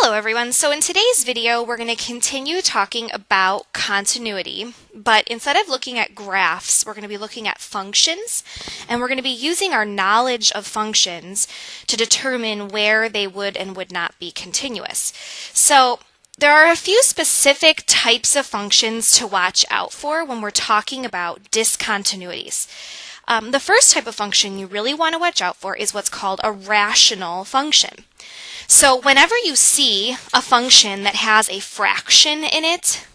Hello everyone, so in today's video we're going to continue talking about continuity, but instead of looking at graphs, we're going to be looking at functions, and we're going to be using our knowledge of functions to determine where they would and would not be continuous. So there are a few specific types of functions to watch out for when we're talking about discontinuities. The first type of function you really want to watch out for is what's called a rational function. So whenever you see a function that has a fraction in it,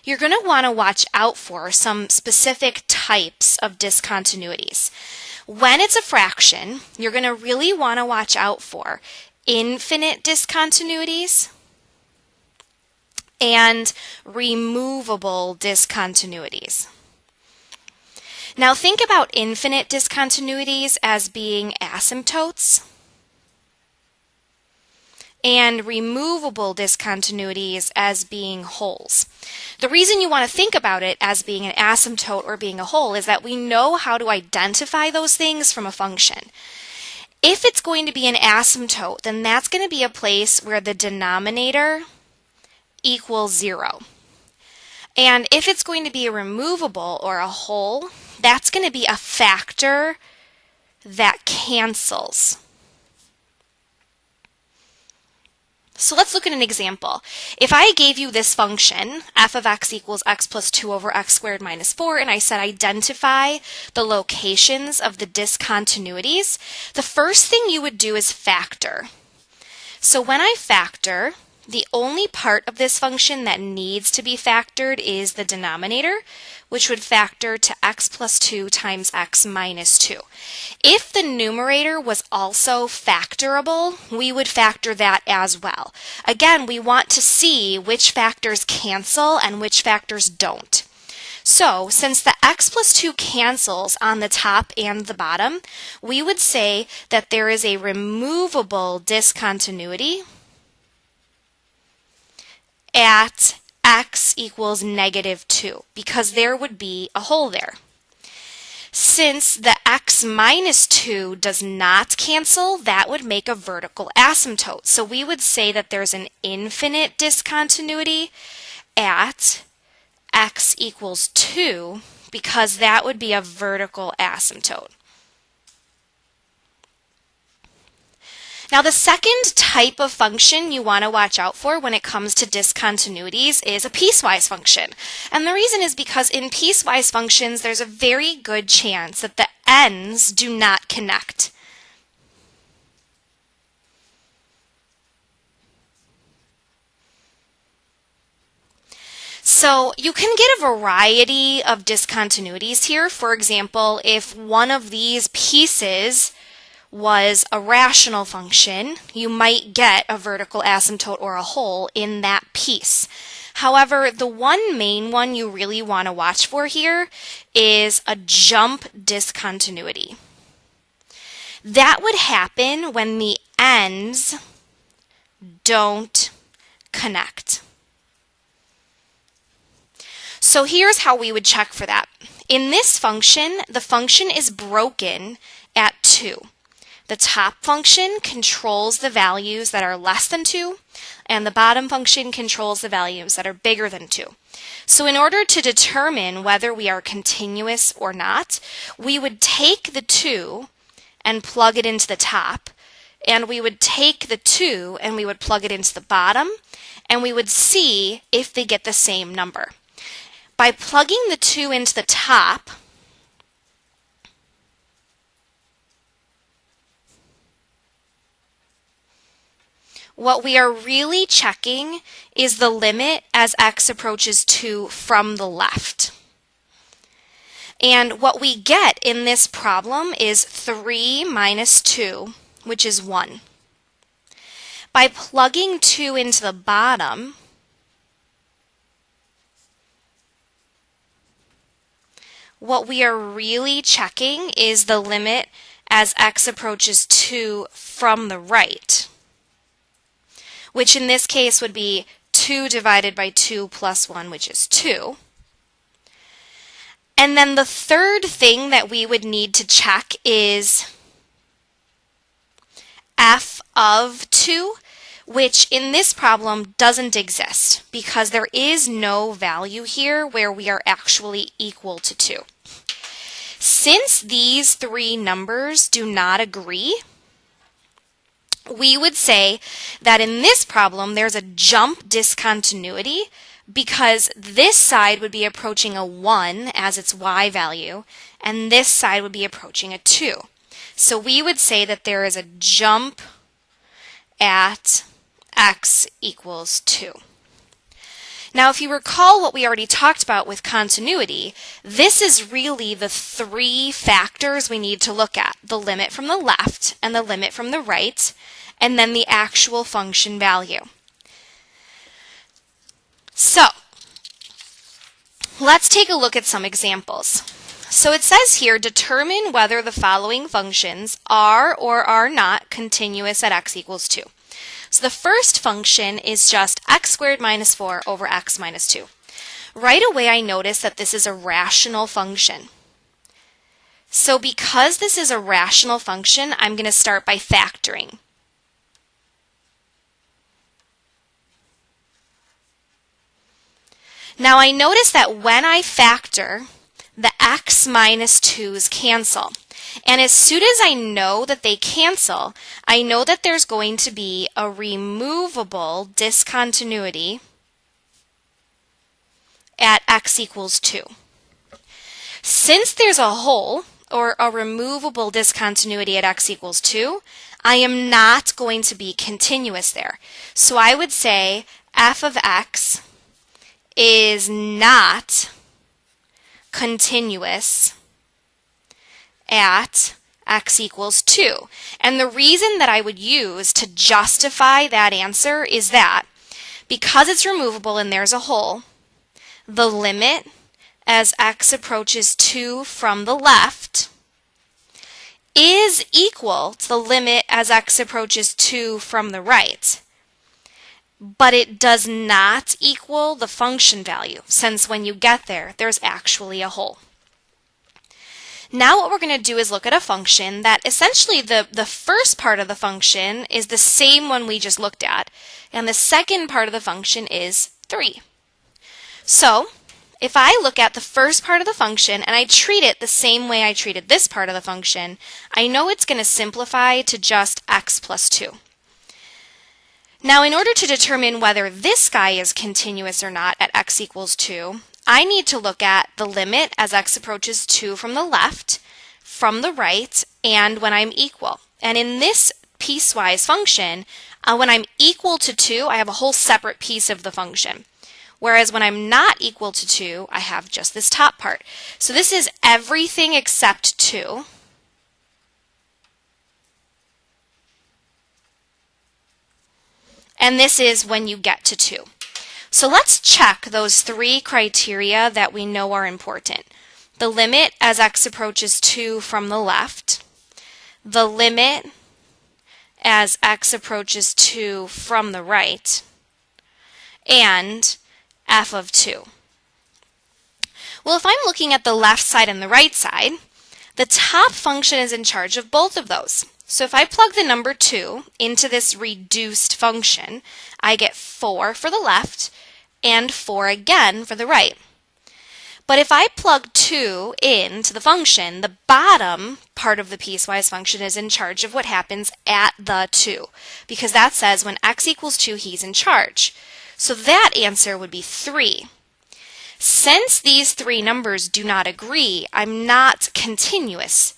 you're going to want to watch out for some specific types of discontinuities. When it's a fraction, you're going to really want to watch out for infinite discontinuities and removable discontinuities. Now think about infinite discontinuities as being asymptotes, and removable discontinuities as being wholes. The reason you want to think about it as being an asymptote or being a whole is that we know how to identify those things from a function. If it's going to be an asymptote, then that's going to be a place where the denominator equals 0. And if it's going to be a removable or a whole, that's going to be a factor that cancels. So let's look at an example. If I gave you this function, f of x equals x plus 2 over x squared minus 4, and I said identify the locations of the discontinuities, the first thing you would do is factor. So when I factor, the only part of this function that needs to be factored is the denominator, which would factor to x plus 2 times x minus 2. If the numerator was also factorable, we would factor that as well. Again, we want to see which factors cancel and which factors don't. So, since the x plus 2 cancels on the top and the bottom, we would say that there is a removable discontinuity at x equals negative 2, because there would be a hole there. Since the x minus 2 does not cancel, that would make a vertical asymptote. So we would say that there's an infinite discontinuity at x equals 2, because that would be a vertical asymptote. Now, the second type of function you want to watch out for when it comes to discontinuities is a piecewise function. And the reason is because in piecewise functions, there's a very good chance that the ends do not connect. So you can get a variety of discontinuities here. For example, if one of these pieces was a rational function, you might get a vertical asymptote or a hole in that piece. However, the one main one you really want to watch for here is a jump discontinuity. That would happen when the ends don't connect. So here's how we would check for that. In this function, the function is broken at 2. The top function controls the values that are less than 2, and the bottom function controls the values that are bigger than 2. So in order to determine whether we are continuous or not, we would take the 2 and plug it into the top, and we would take the 2 and we would plug it into the bottom, and we would see if they get the same number. By plugging the 2 into the top, what we are really checking is the limit as x approaches 2 from the left. And what we get in this problem is 3 minus 2, which is 1. By plugging 2 into the bottom, what we are really checking is the limit as x approaches 2 from the right, which in this case would be 2 divided by 2 plus 1, which is 2. And then the third thing that we would need to check is f of 2, which in this problem doesn't exist because there is no value here where we are actually equal to 2. Since these three numbers do not agree, we would say that in this problem there's a jump discontinuity because this side would be approaching a 1 as its y value, and this side would be approaching a 2. So we would say that there is a jump at x equals 2. Now, if you recall what we already talked about with continuity, this is really the three factors we need to look at: the limit from the left and the limit from the right, and then the actual function value. So, let's take a look at some examples. So it says here, determine whether the following functions are or are not continuous at x equals 2. So the first function is just x squared minus 4 over x minus 2. Right away I notice that this is a rational function. So because this is a rational function, I'm going to start by factoring. Now I notice that when I factor, the x minus 2's cancel. And as soon as I know that they cancel, I know that there's going to be a removable discontinuity at x equals 2. Since there's a hole, or a removable discontinuity at x equals 2, I am not going to be continuous there. So I would say f of x is not continuous at x equals 2. And the reason that I would use to justify that answer is that because it's removable and there's a hole, the limit as x approaches 2 from the left is equal to the limit as x approaches 2 from the right. But it does not equal the function value, since when you get there, there's actually a hole. Now what we're going to do is look at a function that essentially the first part of the function is the same one we just looked at, and the second part of the function is 3. So if I look at the first part of the function and I treat it the same way I treated this part of the function, I know it's going to simplify to just x plus 2. Now in order to determine whether this guy is continuous or not at x equals 2, I need to look at the limit as x approaches 2 from the left, from the right, and when I'm equal. And in this piecewise function, when I'm equal to 2, I have a whole separate piece of the function. Whereas when I'm not equal to 2, I have just this top part. So this is everything except 2. And this is when you get to 2. So let's check those three criteria that we know are important. The limit as x approaches 2 from the left, the limit as x approaches 2 from the right, and f of 2. Well, if I'm looking at the left side and the right side, the top function is in charge of both of those. So if I plug the number 2 into this reduced function, I get 4 for the left and 4 again for the right. But if I plug 2 into the function, the bottom part of the piecewise function is in charge of what happens at the 2, because that says when x equals 2, he's in charge. So that answer would be 3. Since these three numbers do not agree, I'm not continuous.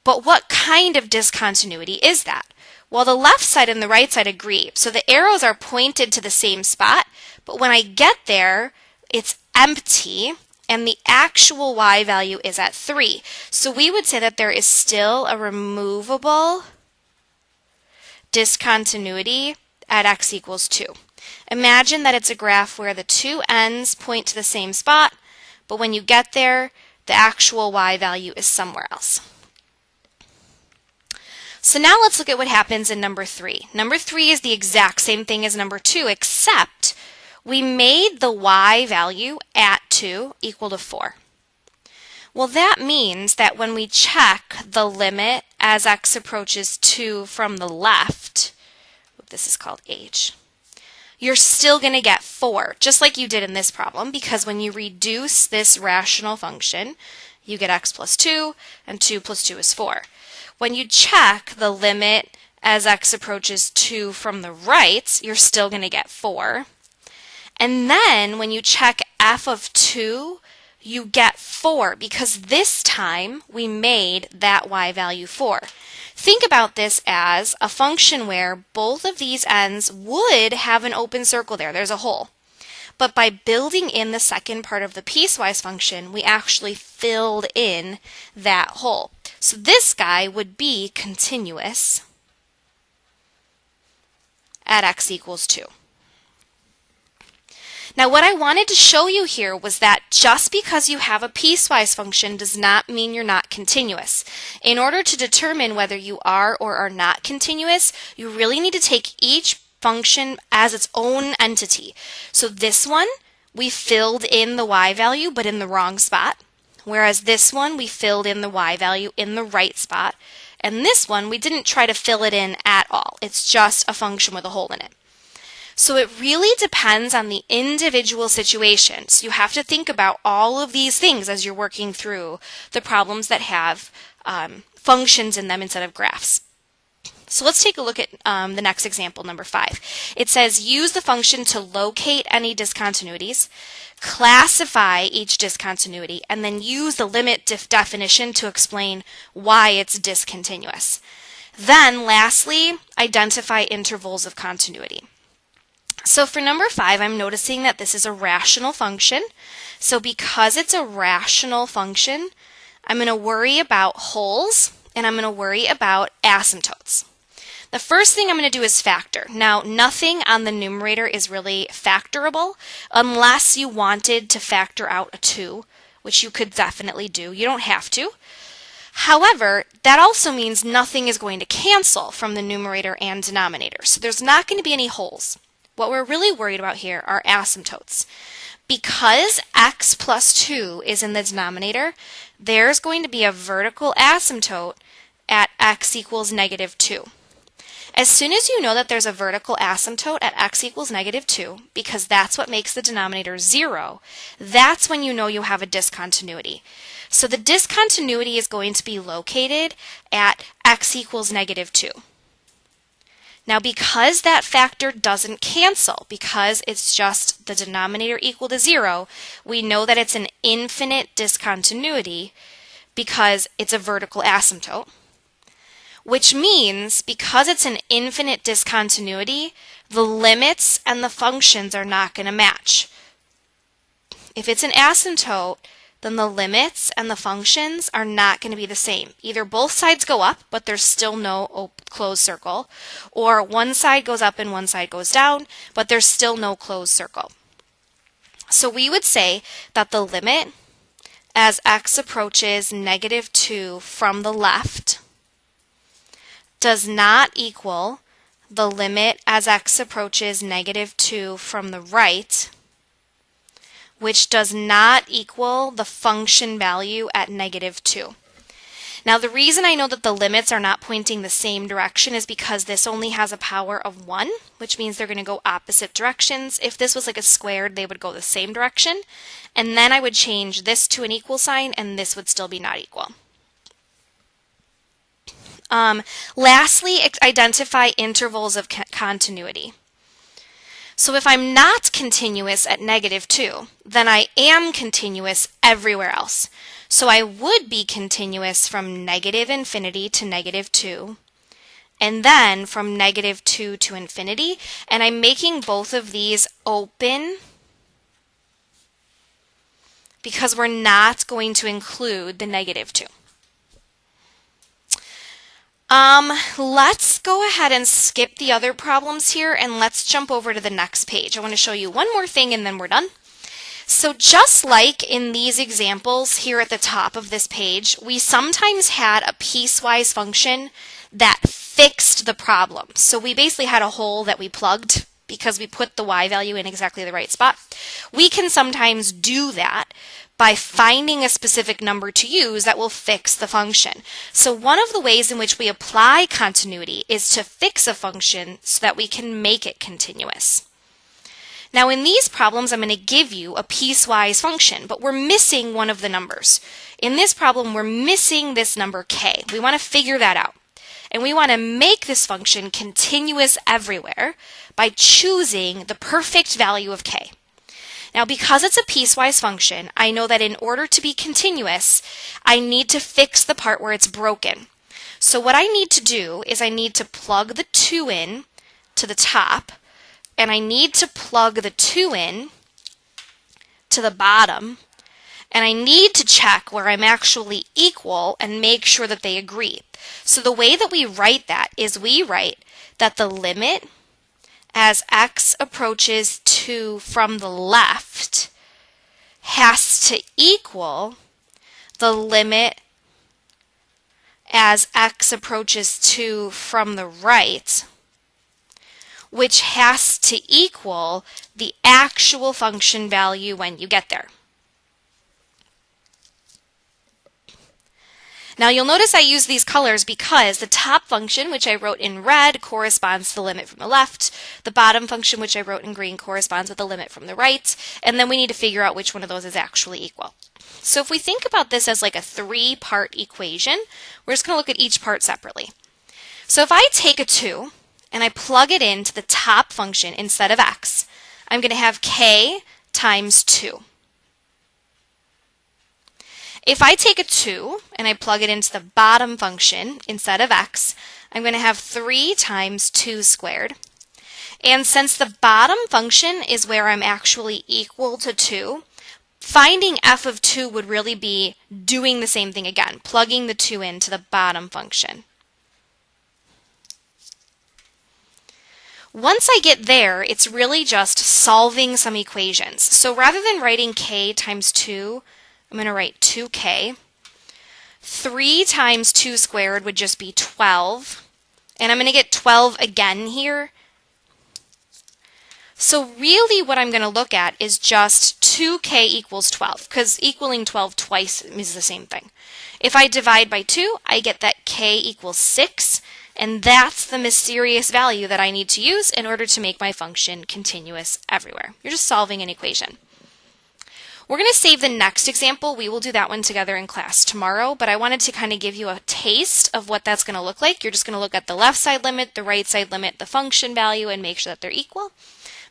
But what kind of discontinuity is that? Well, the left side and the right side agree. So the arrows are pointed to the same spot, but when I get there, it's empty, and the actual y value is at 3. So we would say that there is still a removable discontinuity at x equals 2. Imagine that it's a graph where the two ends point to the same spot, but when you get there, the actual y value is somewhere else. So now let's look at what happens in number 3. Number 3 is the exact same thing as number 2, except we made the y value at 2 equal to 4. Well, that means that when we check the limit as x approaches 2 from the left, this is called h, you're still going to get 4, just like you did in this problem, because when you reduce this rational function, you get x plus 2, and 2 plus 2 is 4. When you check the limit as x approaches 2 from the right, you're still going to get 4. And then when you check f of 2, you get 4, because this time we made that y value 4. Think about this as a function where both of these ends would have an open circle there. There's a hole. But by building in the second part of the piecewise function, we actually filled in that hole. So this guy would be continuous at x equals 2. Now what I wanted to show you here was that just because you have a piecewise function does not mean you're not continuous. In order to determine whether you are or are not continuous, you really need to take each function as its own entity. So this one, we filled in the y value but in the wrong spot, whereas this one we filled in the y value in the right spot, and this one we didn't try to fill it in at all. It's just a function with a hole in it. So it really depends on the individual situation. So you have to think about all of these things as you're working through the problems that have functions in them instead of graphs. So let's take a look at the next example, number 5. It says use the function to locate any discontinuities, classify each discontinuity, and then use the limit definition to explain why it's discontinuous. Then lastly, identify intervals of continuity. So for number 5, I'm noticing that this is a rational function. So because it's a rational function, I'm going to worry about holes and I'm going to worry about asymptotes. The first thing I'm going to do is factor. Now, nothing on the numerator is really factorable unless you wanted to factor out a 2, which you could definitely do. You don't have to. However, that also means nothing is going to cancel from the numerator and denominator. So there's not going to be any holes. What we're really worried about here are asymptotes. Because x plus 2 is in the denominator, there's going to be a vertical asymptote at x equals negative 2. As soon as you know that there's a vertical asymptote at x equals negative 2, because that's what makes the denominator 0, that's when you know you have a discontinuity. So the discontinuity is going to be located at x equals negative 2. Now because that factor doesn't cancel, because it's just the denominator equal to 0, we know that it's an infinite discontinuity because it's a vertical asymptote, which means because it's an infinite discontinuity, the limits and the functions are not going to match. If it's an asymptote, then the limits and the functions are not going to be the same. Either both sides go up, but there's still no closed circle, or one side goes up and one side goes down, but there's still no closed circle. So we would say that the limit as x approaches negative 2 from the left does not equal the limit as x approaches negative 2 from the right, which does not equal the function value at negative 2. Now the reason I know that the limits are not pointing the same direction is because this only has a power of 1, which means they're going to go opposite directions. If this was like a squared, they would go the same direction. And then I would change this to an equal sign and this would still be not equal. Lastly, identify intervals of continuity. So if I'm not continuous at negative 2, then I am continuous everywhere else. So I would be continuous from negative infinity to negative 2, and then from negative 2 to infinity, and I'm making both of these open because we're not going to include the negative 2. Let's go ahead and skip the other problems here and let's jump over to the next page. I want to show you one more thing and then we're done. So just like in these examples here at the top of this page, we sometimes had a piecewise function that fixed the problem. So we basically had a hole that we plugged because we put the y value in exactly the right spot. We can sometimes do that, by finding a specific number to use that will fix the function. So one of the ways in which we apply continuity is to fix a function so that we can make it continuous. Now in these problems, I'm going to give you a piecewise function, but we're missing one of the numbers. In this problem, we're missing this number k. We want to figure that out. And we want to make this function continuous everywhere by choosing the perfect value of k. Now because it's a piecewise function, I know that in order to be continuous, I need to fix the part where it's broken. So what I need to do is I need to plug the 2 in to the top, and I need to plug the 2 in to the bottom, and I need to check where I'm actually equal and make sure that they agree. So the way that we write that is we write that the limit as x approaches 2 from the left has to equal the limit as x approaches 2 from the right, which has to equal the actual function value when you get there. Now you'll notice I use these colors because the top function, which I wrote in red, corresponds to the limit from the left. The bottom function, which I wrote in green, corresponds with the limit from the right. And then we need to figure out which one of those is actually equal. So if we think about this as like a 3-part equation, we're just going to look at each part separately. So if I take a 2 and I plug it into the top function instead of x, I'm going to have k times 2. If I take a 2 and I plug it into the bottom function instead of x, I'm going to have 3 times 2 squared. And since the bottom function is where I'm actually equal to 2, finding f of 2 would really be doing the same thing again, plugging the 2 into the bottom function. Once I get there, it's really just solving some equations. So rather than writing k times 2, I'm going to write 2k. 3 times 2 squared would just be 12. And I'm going to get 12 again here. So really what I'm going to look at is just 2k equals 12, because equaling 12 twice is the same thing. If I divide by 2, I get that k equals 6, and that's the mysterious value that I need to use in order to make my function continuous everywhere. You're just solving an equation. We're going to save the next example. We will do that one together in class tomorrow, but I wanted to kind of give you a taste of what that's going to look like. You're just going to look at the left side limit, the right side limit, the function value, and make sure that they're equal.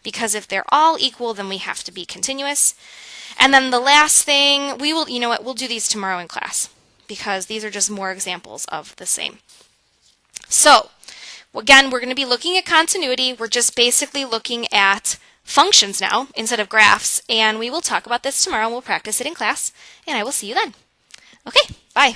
Because if they're all equal, then we have to be continuous. And then the last thing, we'll do these tomorrow in class, because these are just more examples of the same. So, again, we're going to be looking at continuity. We're just basically looking at functions now instead of graphs, and we will talk about this tomorrow and we'll practice it in class, and I will see you then. Okay, bye.